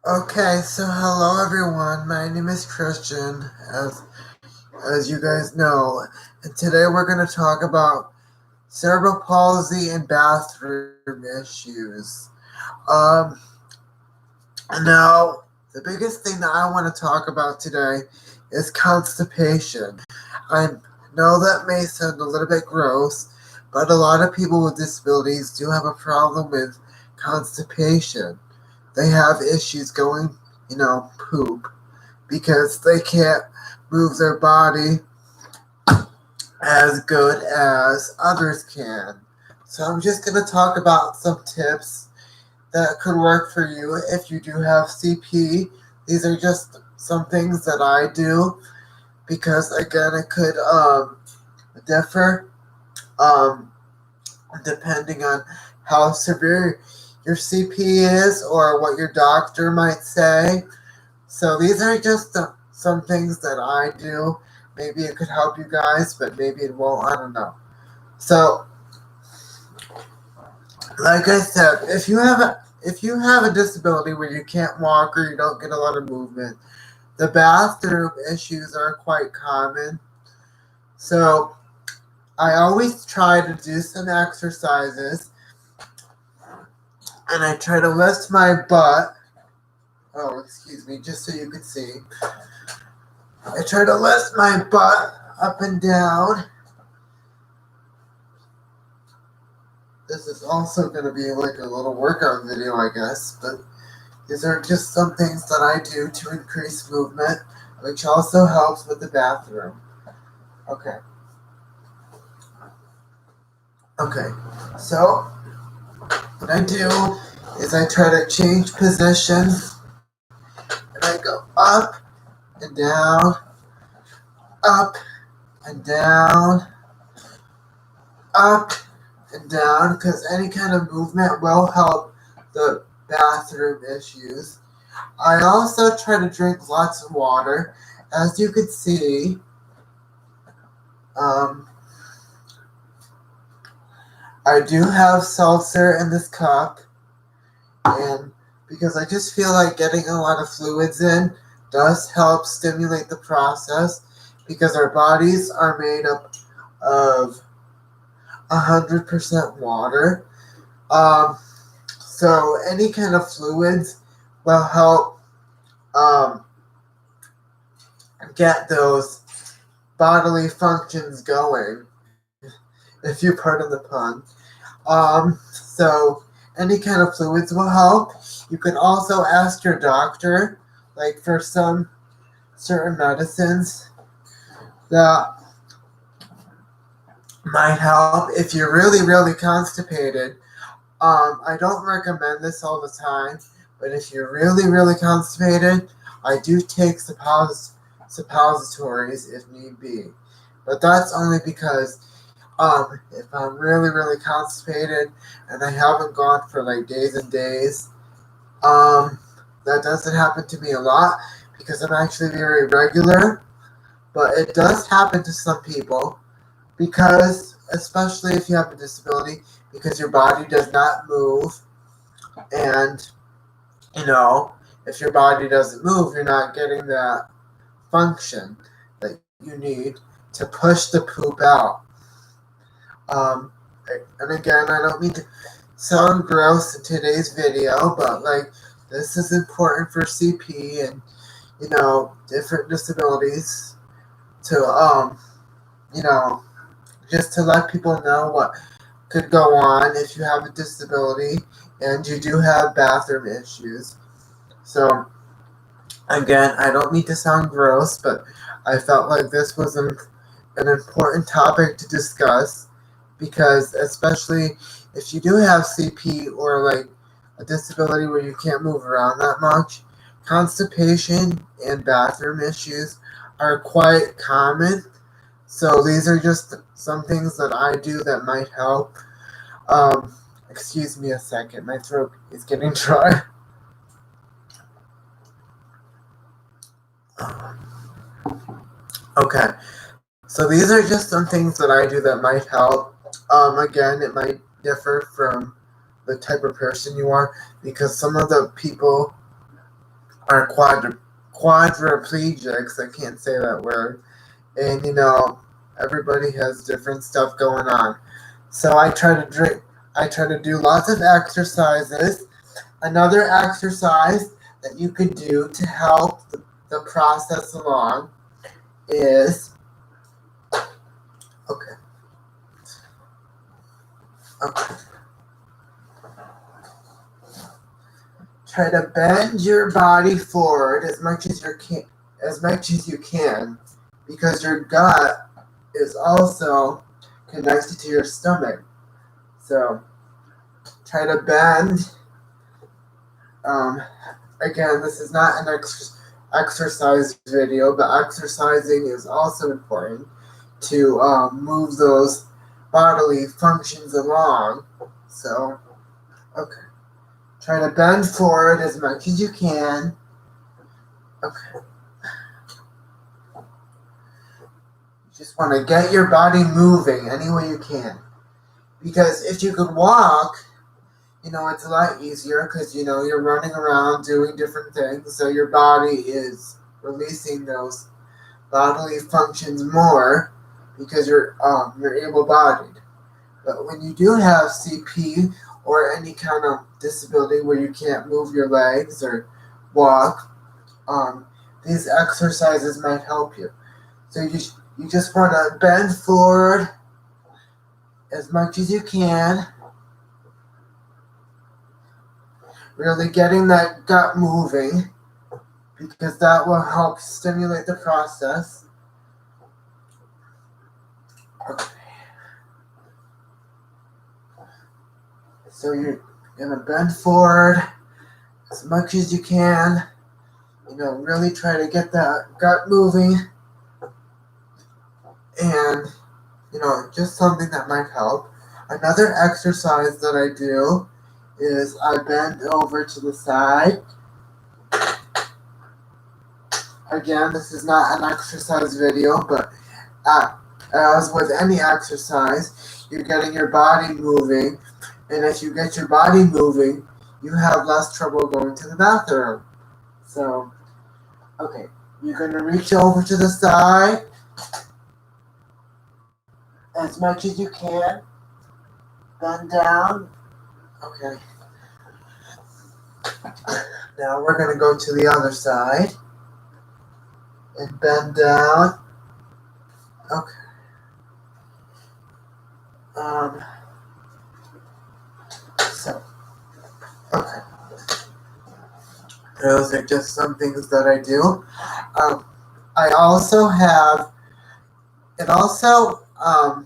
Okay, so hello everyone. My name is Christian, as you guys know, and today we're going to talk about cerebral palsy and bathroom issues. Um, Now, the biggest thing that I want to talk about today is constipation. I know that may sound a little bit gross, but a lot of people with disabilities do have a problem with constipation. They have issues going, poop, because they can't move their body as good as others can. So I'm just going to talk about some tips that could work for you if you do have CP. These are just some things that I do because again it could differ um, depending on how severe your CP is or what your doctor might say. So these are just some things that I do. Maybe it could help you guys, but maybe it won't. I don't know. So, like I said, if you have a disability where you can't walk or you don't get a lot of movement, the bathroom issues are quite common. So I always try to do some exercises, and I try to lift my butt. Oh, excuse me, just so you can see. I try to lift my butt up and down. This is also going to be like a little workout video, I guess, but these are just some things that I do to increase movement, which also helps with the bathroom. Okay. So what I do is I try to change positions, and I go up and down, up and down, up and down, because any kind of movement will help the bathroom issues. I also try to drink lots of water. As you can see, I do have seltzer in this cup, and because I just feel like getting a lot of fluids in does help stimulate the process, because our bodies are made up of 100% water. So any kind of fluids will help get those bodily functions going, if you pardon the pun. So any kind of fluids will help. You can also ask your doctor, like for some certain medicines that might help if you're really, really constipated. I don't recommend this all the time, but if you're really, really constipated, I do take suppositories if need be. But that's only because if I'm really, really constipated and I haven't gone for like days and days, that doesn't happen to me a lot because I'm actually very regular, but it does happen to some people because, especially if you have a disability, because your body does not move, and if your body doesn't move, you're not getting that function that you need to push the poop out. And again, I don't mean to sound gross in today's video, but like this is important for CP and different disabilities to just to let people know what could go on if you have a disability and you do have bathroom issues. So again, I don't mean to sound gross, but I felt like this was an important topic to discuss, because especially if you do have CP or like a disability where you can't move around that much, constipation and bathroom issues are quite common. So these are just some things that I do that might help. Excuse me a second, my throat is getting dry. Okay, so these are just some things that I do that might help. Again, it might differ from the type of person you are, because some of the people are quadriplegics. I can't say that word. And everybody has different stuff going on. So I try to do lots of exercises. Another exercise that you could do to help the process along is okay. Okay. Try to bend your body forward as much as you can, because your gut is also connected to your stomach. So try to bend. Again, this is not an exercise video, but exercising is also important to move those bodily functions along. So, okay. Try to bend forward as much as you can. Okay. You just want to get your body moving any way you can. Because if you could walk, it's a lot easier because, you're running around doing different things. So your body is releasing those bodily functions more because you're able-bodied. But when you do have CP or any kind of disability where you can't move your legs or walk, these exercises might help you. So you just want to bend forward as much as you can, really getting that gut moving, because that will help stimulate the process. Okay. So you're going to bend forward as much as you can. Really try to get that gut moving. And, just something that might help. Another exercise that I do is I bend over to the side. Again, this is not an exercise video, but as with any exercise, you're getting your body moving. And if you get your body moving, you have less trouble going to the bathroom. So, okay, you're going to reach over to the side as much as you can. Bend down. Okay. Now we're going to go to the other side and bend down. Okay. Okay. Those are just some things that I do. I also have, it also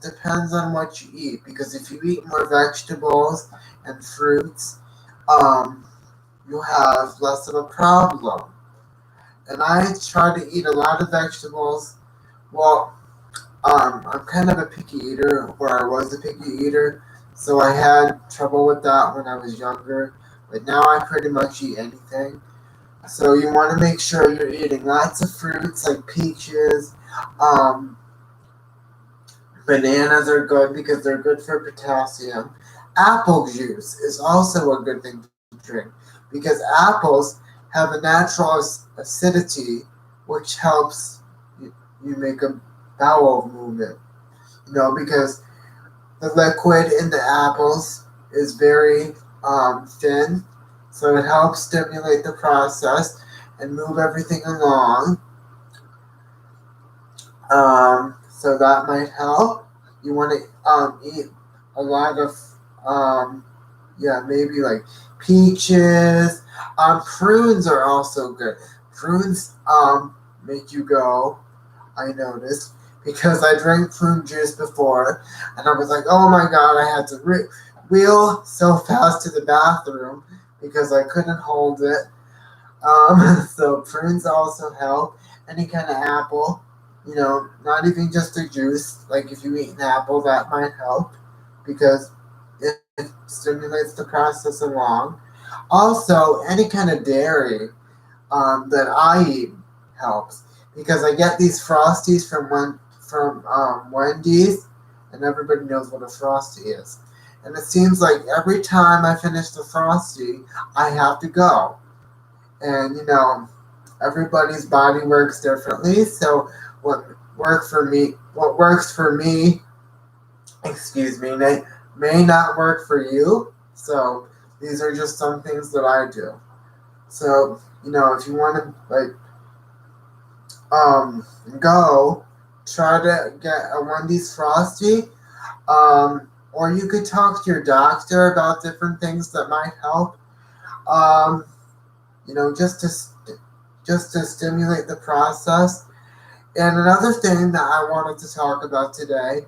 depends on what you eat, because if you eat more vegetables and fruits, you'll have less of a problem. And I try to eat a lot of vegetables. Well, I'm kind of a picky eater, or I was a picky eater, so I had trouble with that when I was younger. But now I pretty much eat anything. So you want to make sure you're eating lots of fruits like peaches. Bananas are good because they're good for potassium. Apple juice is also a good thing to drink because apples have a natural acidity which helps you make a bowel movement. Because the liquid in the apples is very thin, so it helps stimulate the process and move everything along. So that might help. You want to eat a lot of, maybe like peaches. Prunes are also good. Prunes make you go, I noticed, because I drank prune juice before, and I was like, oh my god, I had to wheel so fast to the bathroom because I couldn't hold it. So prunes also help. Any kind of apple, not even just a juice. Like if you eat an apple, that might help because it stimulates the process along. Also, any kind of dairy that I eat helps because I get these Frosties from Wendy's, and everybody knows what a Frosty is. And it seems like every time I finish the Frosty, I have to go. And, everybody's body works differently. So what works for me, may not work for you. So these are just some things that I do. So, if you want to go try to get a Wendy's Frosty, or you could talk to your doctor about different things that might help. Um, you know, just to just to stimulate the process. And another thing that I wanted to talk about today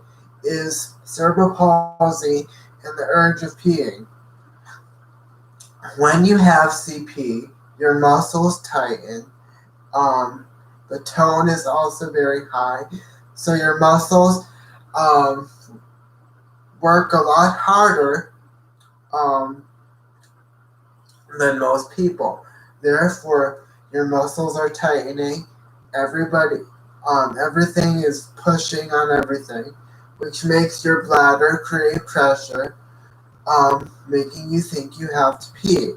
is cerebral palsy and the urge of peeing. When you have CP, your muscles tighten. Um, the tone is also very high, so your muscles um, work a lot harder um, than most people. Therefore, your muscles are tightening. Everything is pushing on everything, which makes your bladder create pressure, making you think you have to pee.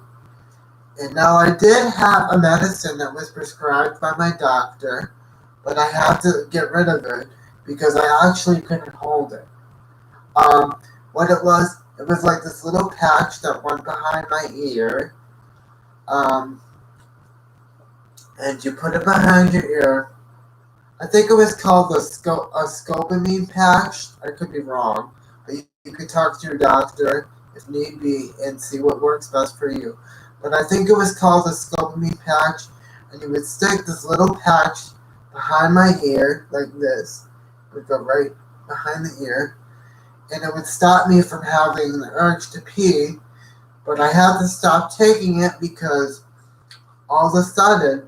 And now I did have a medicine that was prescribed by my doctor, but I had to get rid of it because I actually couldn't hold it. Um, what it was like this little patch that went behind my ear, um, and you put it behind your ear. I think it was called a scopamine patch. I could be wrong, but you could talk to your doctor if need be and see what works best for you. But I think it was called a scopamine patch, and you would stick this little patch behind my ear like this. It would go right behind the ear, and it would stop me from having the urge to pee. But I had to stop taking it because all of a sudden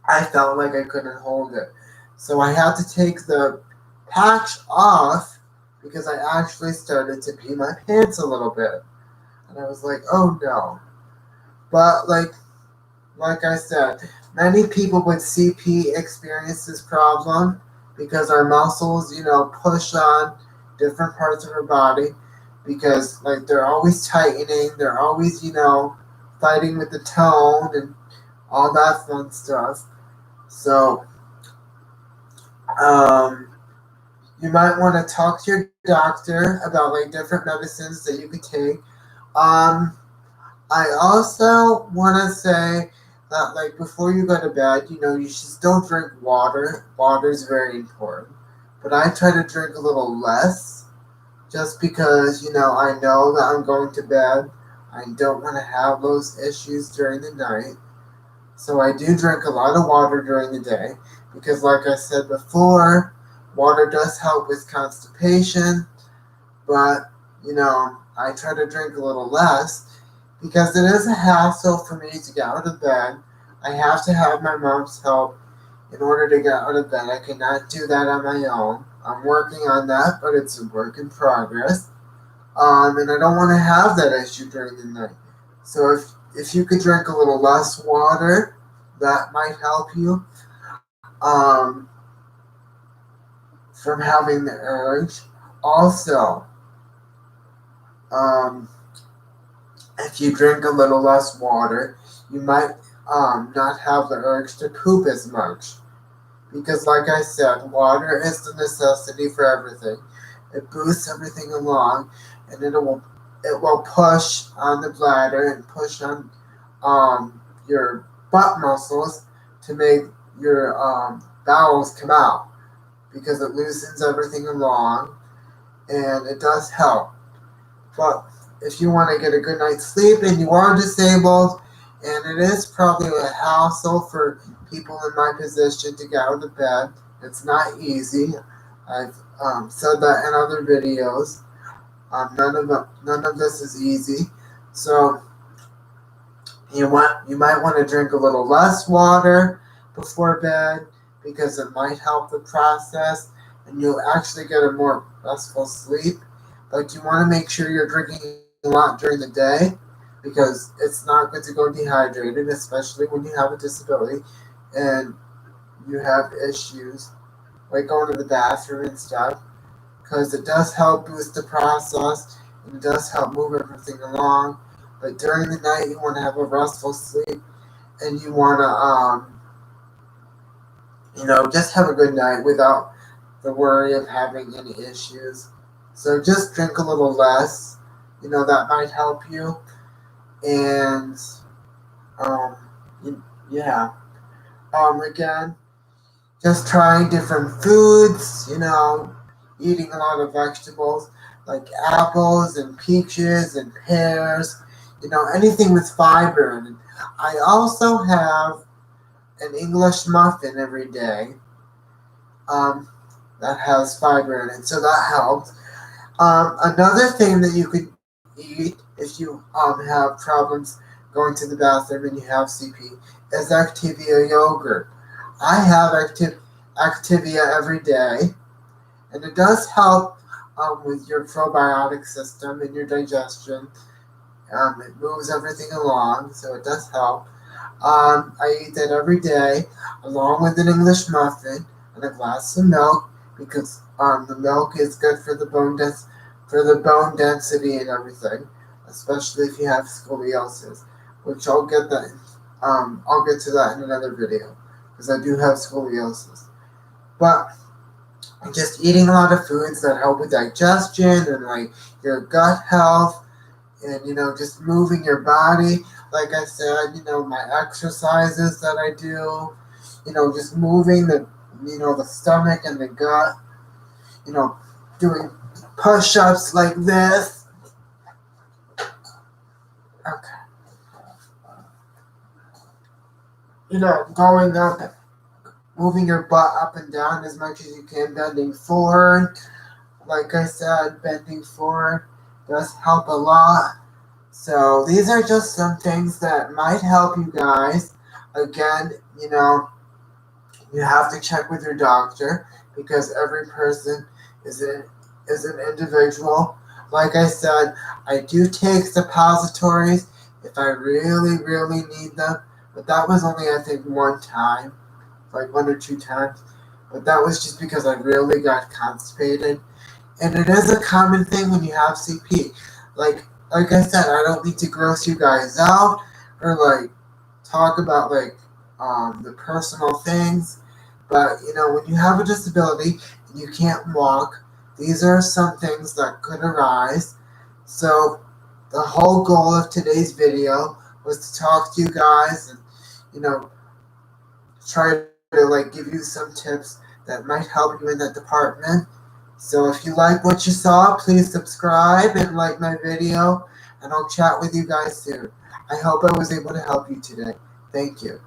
I felt like I couldn't hold it. So I had to take the patch off because I actually started to pee my pants a little bit. And I was like, oh no. But like I said, many people with CP experience this problem because our muscles, push on different parts of our body because they're always tightening, they're always, fighting with the tone and all that fun stuff. So you might want to talk to your doctor about different medicines that you could take. I also want to say that before you go to bed, you should still drink water. Water is very important, but I try to drink a little less, just because I know that I'm going to bed. I don't want to have those issues during the night. So I do drink a lot of water during the day because, like I said before, water does help with constipation, but I try to drink a little less because it is a hassle for me to get out of bed. I have to have my mom's help in order to get out of bed. I cannot do that on my own. I'm working on that, but it's a work in progress. And I don't want to have that issue during the night. So if you could drink a little less water, that might help you from having the urge. Also, if you drink a little less water, you might not have the urge to poop as much. Because, like I said, water is the necessity for everything. It boosts everything along, and it will push on the bladder and push on your butt muscles to make your bowels come out because it loosens everything along, and it does help. But if you want to get a good night's sleep and you are disabled, and it is probably a hassle for people in my position to get out of bed, it's not easy. I've said that in other videos. None of this is easy. So you might want to drink a little less water before bed because it might help the process, and you'll actually get a more restful sleep. But you want to make sure you're drinking a lot during the day because it's not good to go dehydrated, especially when you have a disability and you have issues like going to the bathroom and stuff, because it does help boost the process and it does help move everything along. But during the night, you want to have a restful sleep, and you want to just have a good night without the worry of having any issues. So just drink a little less. That might help you. And um, yeah. Again, just trying different foods. Eating a lot of vegetables like apples and peaches and pears. Anything with fiber. And I also have an English muffin every day. Um, that has fiber in it, so that helps. Another thing that you could eat if you have problems going to the bathroom and you have CP is Activia yogurt. I have Activia every day, and it does help with your probiotic system and your digestion. It moves everything along, so it does help. I eat that every day, along with an English muffin and a glass of milk, because the milk is good for the bone density and everything, especially if you have scoliosis, which I'll get to that in another video, because I do have scoliosis. But just eating a lot of foods that help with digestion and like your gut health, and just moving your body. Like I said, my exercises that I do, just moving the stomach and the gut, doing push-ups like this. Okay. Going up, moving your butt up and down as much as you can, bending forward. Like I said, bending forward does help a lot. So these are just some things that might help you guys. Again, you have to check with your doctor, because every person is an individual. Like I said, I do take suppositories if I really, really need them. But that was only, I think, one time, like 1 or 2 times. But that was just because I really got constipated. And it is a common thing when you have CP. Like I said, I don't need to gross you guys out or talk about the personal things. But when you have a disability and you can't walk, these are some things that could arise. So the whole goal of today's video was to talk to you guys and try to give you some tips that might help you in that department. So if you like what you saw, please subscribe and like my video, and I'll chat with you guys soon. I hope I was able to help you today. Thank you.